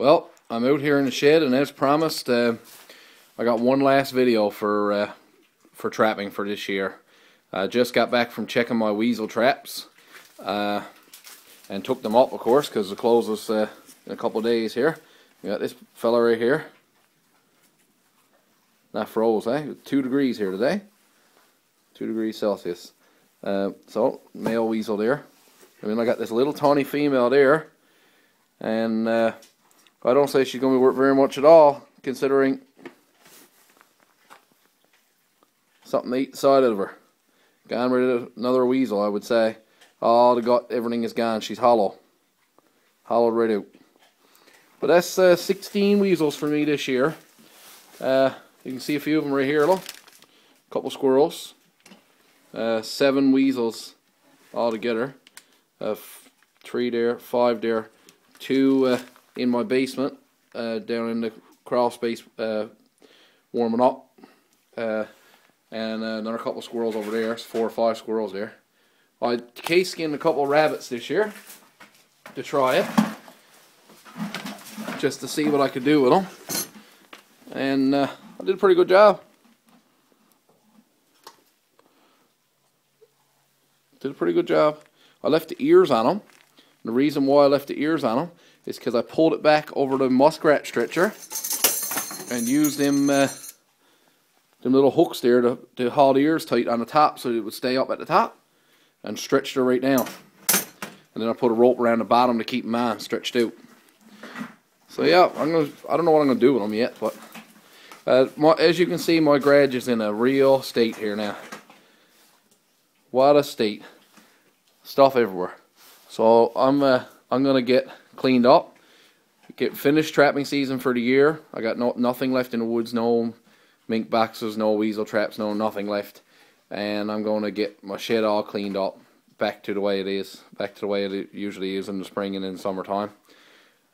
Well, I'm out here in the shed, and as promised, I got one last video for trapping for this year. I just got back from checking my weasel traps, and took them up, of course, because the closes in a couple of days here. We got this fella right here. Not froze, eh? 2 degrees here today. 2 degrees Celsius. So, male weasel there. I mean, I got this little tawny female there, and I don't say she's going to be worth very much at all, considering something to eat the side of her. Gone rid of another weasel, I would say. Oh, the gut, everything is gone. She's hollow. Hollowed right out. But that's 16 weasels for me this year. You can see a few of them right here, look. A couple squirrels. 7 weasels altogether. 3 there, 5 there. 2 in my basement, down in the crawl space, warming up. And another couple of squirrels over there. It's 4 or 5 squirrels there. I case skinned a couple of rabbits this year to try it, just to see what I could do with them, and I did a pretty good job. I left the ears on them. The reason why I left the ears on them is because I pulled it back over the muskrat stretcher and used them little hooks there to haul the ears tight on the top so it would stay up at the top, and stretched her right down. And then I put a rope around the bottom to keep them on, stretched out. So yeah, I don't know what I'm gonna do with them yet, but as you can see, my garage is in a real state here now. What a state! Stuff everywhere. So I'm gonna get cleaned up, get finished trapping season for the year. I got nothing left in the woods, no mink boxes, no weasel traps, no nothing left. And I'm going to get my shed all cleaned up, back to the way it is, back to the way it usually is in the spring and in summertime.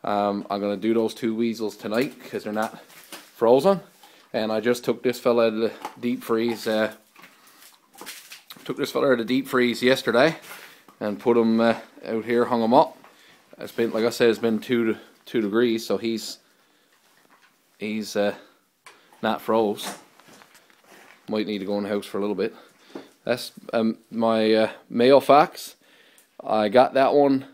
I'm going to do those 2 weasels tonight because they're not frozen. And I just took this fella out of the deep freeze. Yesterday and put him out here, hung him up. It's been, like I said, it's been 2 degrees, so he's not froze. Might need to go in the house for a little bit. That's my male fox. I got that one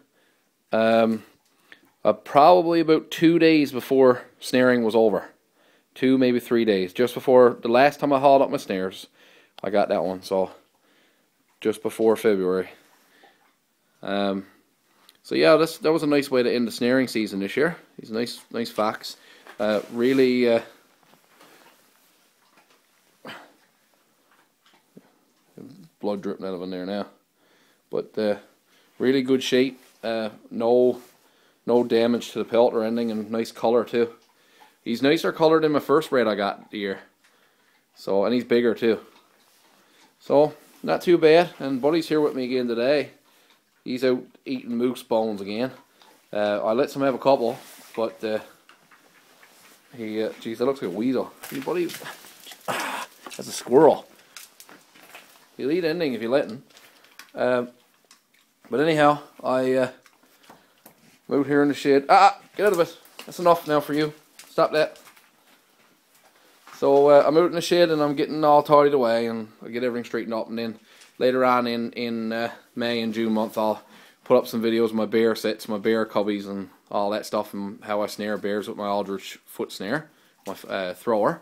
probably about 2 days before snaring was over. 2, maybe 3 days. Just before the last time I hauled up my snares, I got that one. So just before February. So yeah, that was a nice way to end the snaring season this year. He's a nice fox. Really. Blood dripping out of him there now, but really good shape. No damage to the pelt or anything, and nice color too. He's nicer colored than my first bred I got the year. So, and he's bigger too. So not too bad. And Buddy's here with me again today. He's out eating moose bones again. I let him have a couple, but geez, that looks like a weasel. Hey, Buddy, that's a squirrel. He'll eat anything if you let him. But anyhow, I'm out here in the shed. Get out of it. That's enough now for you. Stop that. So I'm out in the shed and I'm getting all tidied away, and I'll get everything straightened up, and then later on in May and June month I'll put up some videos of my bear sets, my bear cubbies and all that stuff, and how I snare bears with my Aldrich foot snare, my thrower.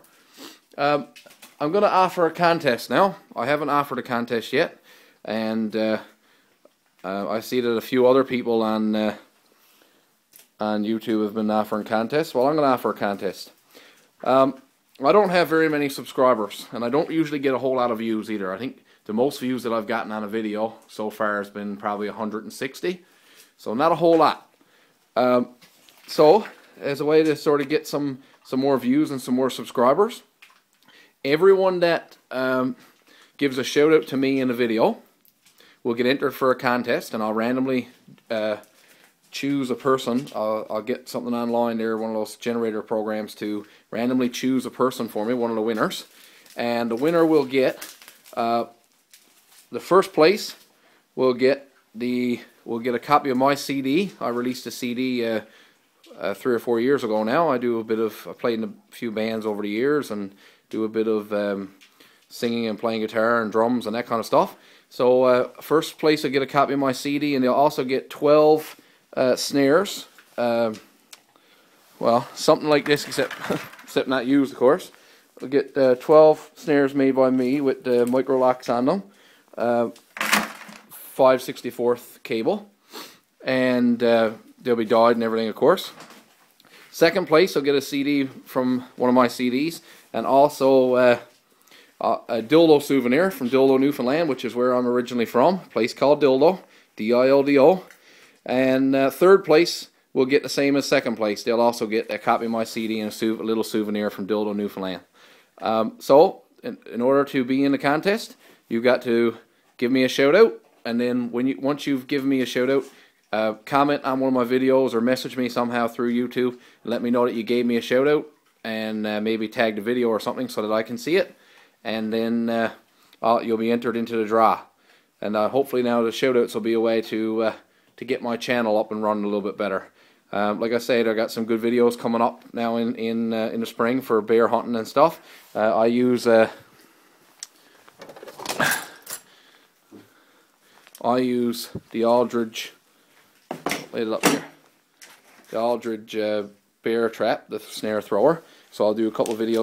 I'm going to offer a contest now. I haven't offered a contest yet, and I see that a few other people on YouTube have been offering contests. Well, I'm going to offer a contest. I don't have very many subscribers, and I don't usually get a whole lot of views either. I think the most views that I've gotten on a video so far has been probably 160, so not a whole lot. So, as a way to sort of get some more views and some more subscribers, everyone that gives a shout out to me in a video will get entered for a contest, and I'll randomly choose a person. I'll get something online there, one of those generator programs, to randomly choose a person for me, one of the winners, and the winner will get the first place will get a copy of my CD. I released a CD 3 or 4 years ago now. I played in a few bands over the years and do a bit of singing and playing guitar and drums and that kind of stuff. So first place I get a copy of my CD, and they'll also get 12 snares. Well, something like this, except not used, of course. We'll get 12 snares made by me with micro locks on them, 5/64 cable, and they'll be dyed and everything, of course. Second place, I'll get a CD from one of my CDs, and also a dildo souvenir from Dildo, Newfoundland, which is where I'm originally from. A place called Dildo, D-I-L-D-O. And third place will get the same as second place. They'll also get a copy of my CD and a little souvenir from Dildo, Newfoundland. So, in order to be in the contest, you've got to give me a shout out, and then once you've given me a shout out, comment on one of my videos or message me somehow through YouTube and let me know that you gave me a shout out, and maybe tag the video or something so that I can see it, and then you'll be entered into the draw. And hopefully now the shout outs will be a way to get my channel up and running a little bit better. Like I said, I got some good videos coming up now in the spring for bear hunting and stuff. I use the Aldridge. Lay it up here. The Aldridge bear trap, the snare thrower. So I'll do a couple of videos